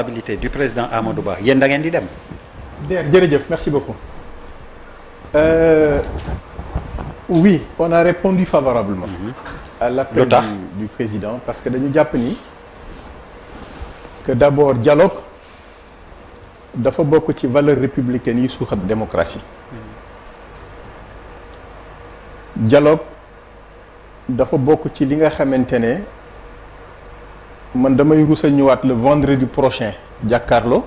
du président Amadou Ba yéen da ngeen di dem. jërëjëf merci beaucoup. Oui, on a répondu favorablement. À l'appel du président parce que dañu jàpp ni que d'abord dialogue dafa bokk ci valeur républicaine yi suuxat démocratie. Dialogue dafa bokk ci li nga xamante ne man damay rus a ñëwaat le vendredi prochain jàkkaarloo.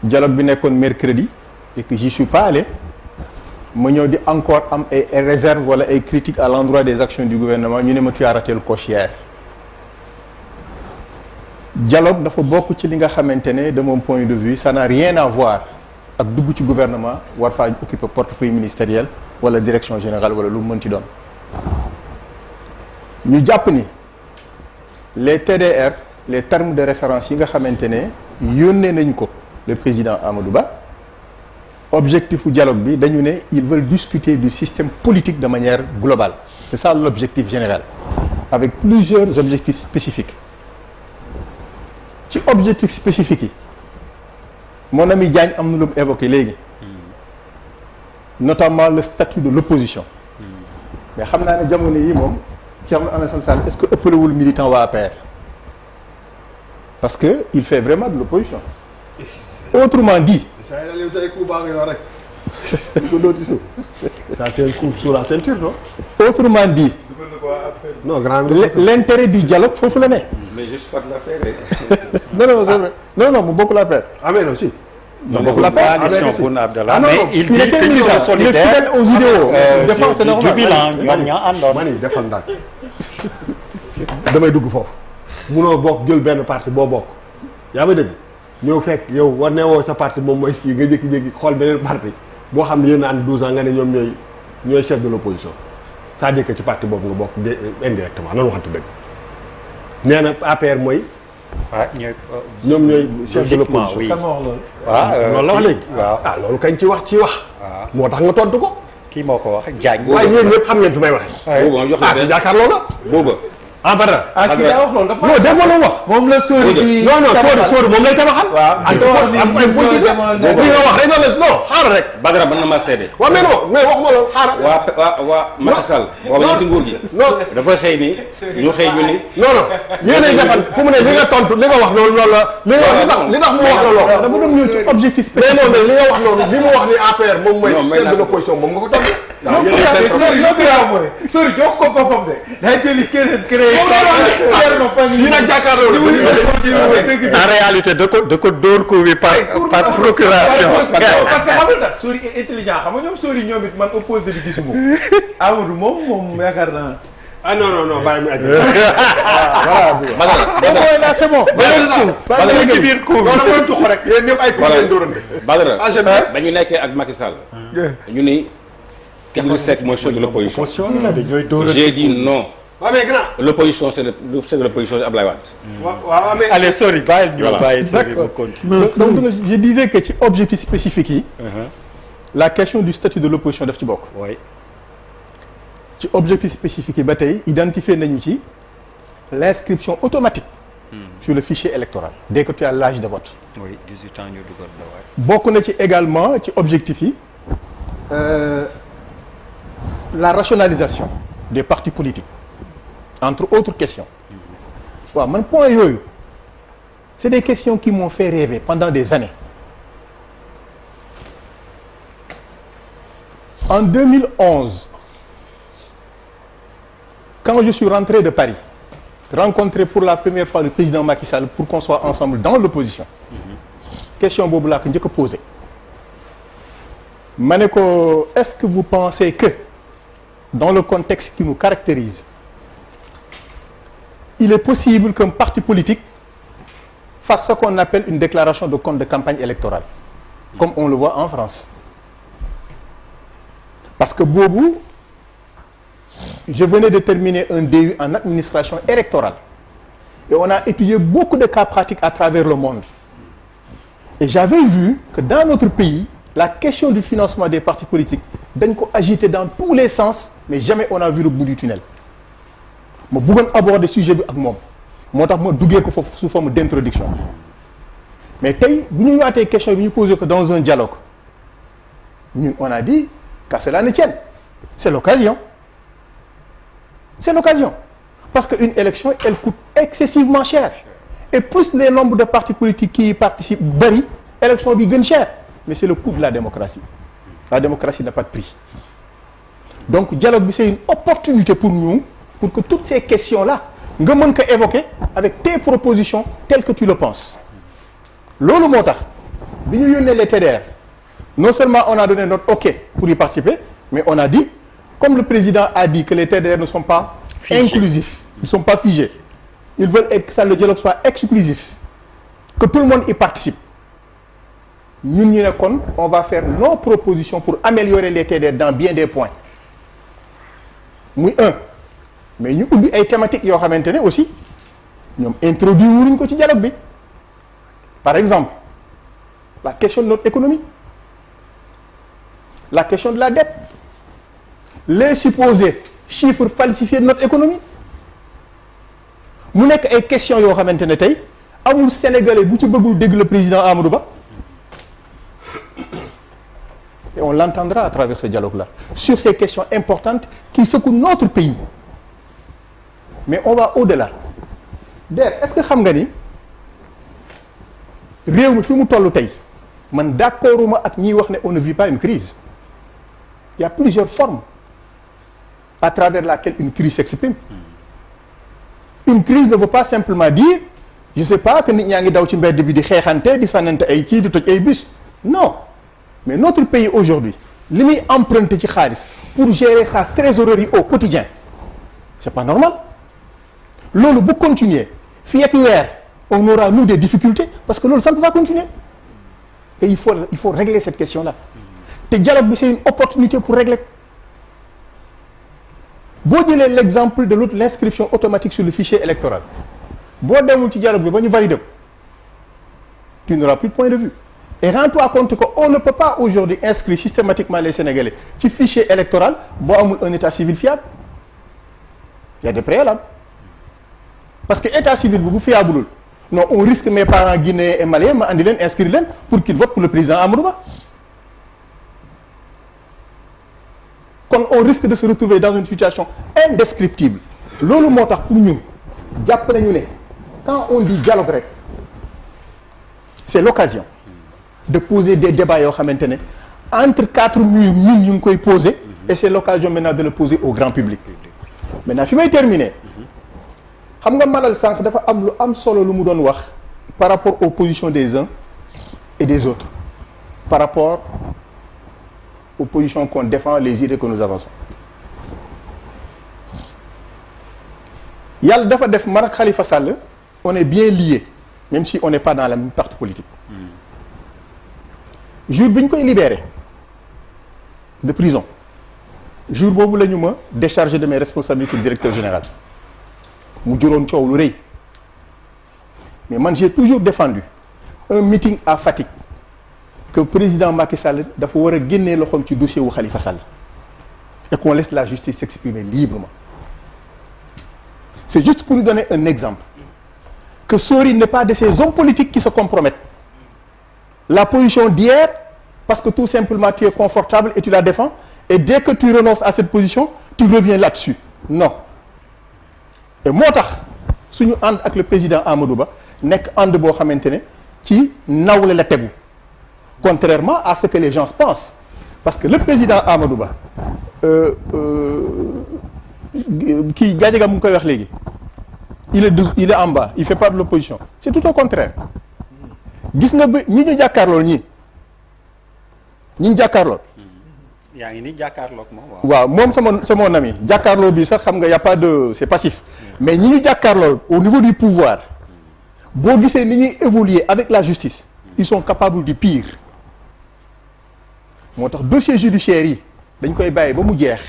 Dialogue bi nekkoon mercredi et que j'y suis pas allé ma ñëw di encore am ay réserves wala ay critiques à l'endroit des actions du gouvernement ñu ne ma tu as raté le coche hier. Dialogue dafa bokk ci li nga xamante ne de mon point de vue ça n'a rien à voir ak dugg ci gouvernement war faa occuper portefeuille ministériel wala direction générale wala lu mu mënti doon. ñu jàpp ni les TDR les termes de référence yi nga xamante ne yónnee nañu ko le président Amadou Ba objectif u dialogue bi dañu ne ils veulent discuter du système politique de manière globale c'est ça l'objectif général avec plusieurs objectifs spécifiques ci objectifs spécifiques yi mon ami Diagne am na lu mu évoqué léegi notamment le statut de l'opposition mais xam naa ne jamono yi moom Thierno Alassane Sall est-ce que ëppalewul militant waa APR parce que il fait vraiment de l'opposition autrement dit ça c'est un coup sous la ceinture non. Autrement dit. non grand l'intérêt du dialogue foofu la ne. mais juste pas de l'affaire. non c'est vrai non mu bokk la paire. ah mais non si. mu bokk la paire coalition Boun Abdallah. mais il dit que ils sont solidaires. Il est fidèle aux idéaux. défense c'est normal. ñoom ñoo àndoon. mani defal ndànk damay dugg foofu munoo bokk jël benn parti boo bokk yaa may dégg ñëw fekk yow war ne woo sa parti moom mooy kii nga jékki-jékki xool beneen parti boo xam ne yéen a ànd 12 ans nga ne ñoom ñooy chef de l'opposition c'est-à-dire que ci parti boobu nga bokk indirectement nan waxante dëgg nee na APR mooy. waaw ñoom ñooy chef de l'opposition. oui kan ma wax loolu. waaw loolu la wax léegi. waaw loolu kañ ci wax. waaw moo tax nga tontu ko. kii moo ko wax Diagne. waaye ñeen ñëpp xam ngeen fi may waxee. boobu ma jox la benn jàkkaarloo la. booba. Badara. kii daa wax loolu dafa. non déggoo la wax. moom la sóori di. non sóori moom lay tabaxal. waaw ak ay politique la. li nga wax rek non xaaral rek. Badara mën na ma seede. waaw mais non mais waxuma loolu xaaral. waa Macky Sall. booba ñu ci nguur gi. non dafa xëy ni ñu xëy ñu ni. non yéenay defal fu mu ne li nga tontu li nga wax noonu loolu la. li tax mu wax la loolu. dama doon ñëw ci objectif mais spécifique. non mais li nga wax noonu li mu wax ni APR moom mooy chef de l'opposition moom nga ko tontu. sori jox ko boppam de. day jëli keneen créé. fii nag jàkkaarloo la. en réalité da ko dóor ko bi par procuration. parce que xam nga sori intelligent xam nga ñoom sori ñoom it man opposé bi gisuma ko. Amadou moom yaakaar naa. ah non bàyyi mu àgg. Badara c'est bon. Badara ci biir coup bi. non non tuux rek yéen ñëpp ay coup ngeen dóorante. Badara ah j'aime bien. dañu nekkee ak Macky Sall. ñu ni Idrissa Seck mooy chef de l'opposition. J'ai dit non. waaw mais grand. L'opposition c'est le chef de l'opposition c'est Ablaye Wade. waaw mais. allez sori bàyyil ñu Voilà. bàyyi sori D'accord. mu continue. donc je disais que ci objectif spécifique yi. la question du statut de l'opposition daf ci bokk. oui ci objectif spécifique yi ba tey identifier nañu ci l'inscription automatique. sur le fichier électoral. dès que tu as l'âge de vote. oui 18 ans ñu dugal la waay. bokk na ci également ci objectif yi la rationalisation des partis politiques entre autres questions waaw man point yooyu c'est des questions qui m'ont fait rêver pendant des années en 2011 quand je suis rentré de Paris rencontré pour la première fois le président Macky Sall pour qu'on soit ensemble dans l'opposition question boobu laa ko njëkk a posé ma ne ko est-ce que vous pensez que dans le contexte qui nous caractérise il est possible qu'un parti politique fasse ce qu'on appelle une déclaration de compte de campagne électorale comme on le voit en France parce que boobu je venais de terminer un DU en administration électorale et on a étudié beaucoup de cas pratiques à travers le monde et j'avais vu que dans notre pays la question du financement des partis politiques dañ ko agiter dans tous les sens mais jamais on a vu le bout du tunnel ma bëggoon aborder sujet bi ak moom moo tax ma duggee ko foofu sous forme d'introduction mais tey bu ñu ñëwaatee question bi ñu posé ko dans un dialogue ñun on a dit qu'à cela ne tienne c'est l'occasion parce que une élection elle coûte excessivement cher et plus les nombres de partis politiques qui y participent bari élection bi gën cher mais c'est le coût de la démocratie n'a pas de prix donc dialogue bi c'est une opportunité pour nous pour que toutes ces questions là nga mën ko évoquer avec tes propositions telles que tu le penses loolu moo tax bi ñu yónnee les TDR non seulement on a donné notre OK pour y participer mais on a dit comme le président a dit que les TDR ne sont pas inclusifs ils ne sont pas figés ils veulent que ça le dialogue soit exclusif que tout le monde y participe ñun ñu ne kon on va faire nos propositions pour améliorer les TDR dans bien des points muy mais ñu ubbi ay thématiques yoo xamante ne aussi ñoom introduire wuruñ ko ci dialogue bi par exemple la question de notre économie la question de la dette les supposés chiffres falsifiés de notre économie mu nekk ay questions yoo xamante ne tey amul sénégalais bu ci bëggul dégg le président Amadou Ba et on l'entendra à travers ce dialogue-là sur ces questions importantes qui secouent notre pays mais on va au-delà est-ce que xam nga ni réew mi fi mu toll tey man d'accorduma ak ñiy wax ne on ne vit pas une crise il y a plusieurs formes à travers laquelle une crise s'exprime une crise ne veut pas simplement dire je sais pas que nit ñaa ngi daw ci mbedd bi di xeexante di sànnante ay kii di toj ay bus non mais notre pays aujourd'hui li muy emprunté ci xaalis pour gérer sa trésorerie au quotidien c'est pas normal loolu bu continuer fii ak weer on aura nous des difficultés parce que loolu ça ne peut pas continuer et il faut régler cette question-là te dialogue bi c'est une opportunité pour régler boo jëlee l'exemple de l'inscription automatique sur le fichier électoral boo demul ci dialogue bi ba ñu valider ko tu n'auras plus de point de vue et rends-toi compte qu'on ne peut pas aujourd'hui inscrire systématiquement les Sénégalais ci fichier électoral boo amul un état civil fiable il y a des préalables parce que état civil bu fiableul non on risque mes parents guinéens et maliens ma andi leen inscrire leen pour qu'ils votent pour le président Amadou Ba kon on risque de se retrouver dans une situation indescriptible loolu moo tax pour ñun jàpp nañu ne quand on dit dialogue rek c'est l'occasion de poser des débats yoo xamante ne entre quatre murs ñun ñu ngi koy poser et c'est l'occasion maintenant de le poser au grand public maintenant fi may terminer xam nga Malal sànq dafa am lu am solo lu mu doon wax par rapport aux positions des uns et des autres par rapport aux positions qu'on défend les idées que nous avançons yàlla dafa def man ak Khalifa Sall on est bien liés même si on n'est pas dans la même parti politique jour bi ñu koy libéré de prison jour boobu la ñu ma déchargé de mes responsabilités de directeur général mu juróon coow lu rëy mais man j'ai toujours défendu un meeting à Fatick que président Macky Sall dafa war a génnee loxoom ci dossier wu Khalifa Sall et qu'on laisse la justice s'exprimer librement c'est juste pour lui donner un exemple que Sori n'est pas de ces hommes politiques qui se compromettent la position d'hier parce que tout simplement tu es confortable et tu la défends et dès que tu renonces à cette position tu reviens là-dessus non et moo tax suñu ànd ak le président Amadou Ba nekk ànd boo xamante ne ci nawle la tegu contrairement à ce que les gens pensent parce que le président Amadou Ba kii Gadiaga mu ngi koy wax léegi il est en bas il fait pas de l'opposition c'est tout au contraire gis nga ba ñi ñu jàkkaarlool ñi ñu jàkkaarlool. yaa ngi ni jàkkaarloog moom waaw moom c'est mon ami jàkkaarloo bi sax xam nga y a pas de c'est passif mais ñi ñu jàkkaarlool au niveau du pouvoir boo gisee ni ñuy évoluer avec la justice ils sont capables du pire moo tax dossier judiciaire yi dañ koy bàyyi ba mu jeex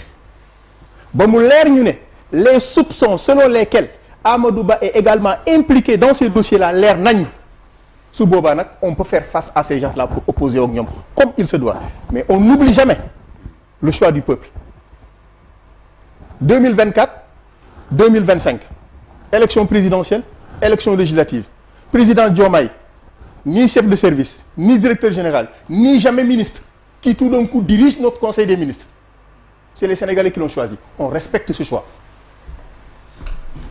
ba mu leer ñu ne les soupçons selon lesquels Amadou Ba est également impliqué dans ces dossiers-là leer nañ su boobaa nag on peut faire face à ces gens-là pour opposer ak ñoom comme il se doit mais on n'oublie jamais le choix du peuple 2024 2025 élection présidentielle élection législative président Diomaye ni chef de service ni directeur général ni jamais ministre qui tout d'un coup dirige notre conseil des ministres. C'est les Sénégalais qui l'ont choisi. On respecte ce choix.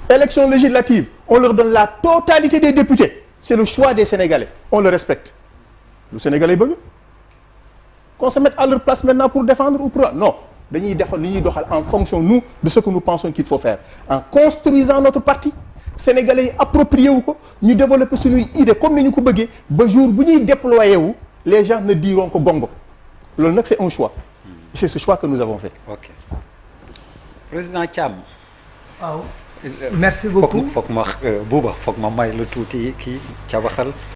Élection législative, on leur donne la totalité des députés. C'est le choix des Sénégalais. On le respecte. Le Sénégalais bëgg qu'on se mette à leur place maintenant pour défendre ou pour... Non. Dañuy defal li ñuy doxal en fonction nous de ce que nous pensons qu'il faut faire. En construisant notre parti, Sénégalais yi approprié wu ko, ñu développer suñuy idée comme ni ñu ko bëggee ba jour bu ñuy déployer wu, les gens ne diront que gongo. Loolu nag c'est un choix. Et c'est ce choix que nous avons fait. Ok. Président Thiam. waaw merci beaucoup foog ma Bouba foog ma may la tuuti kii cabaxal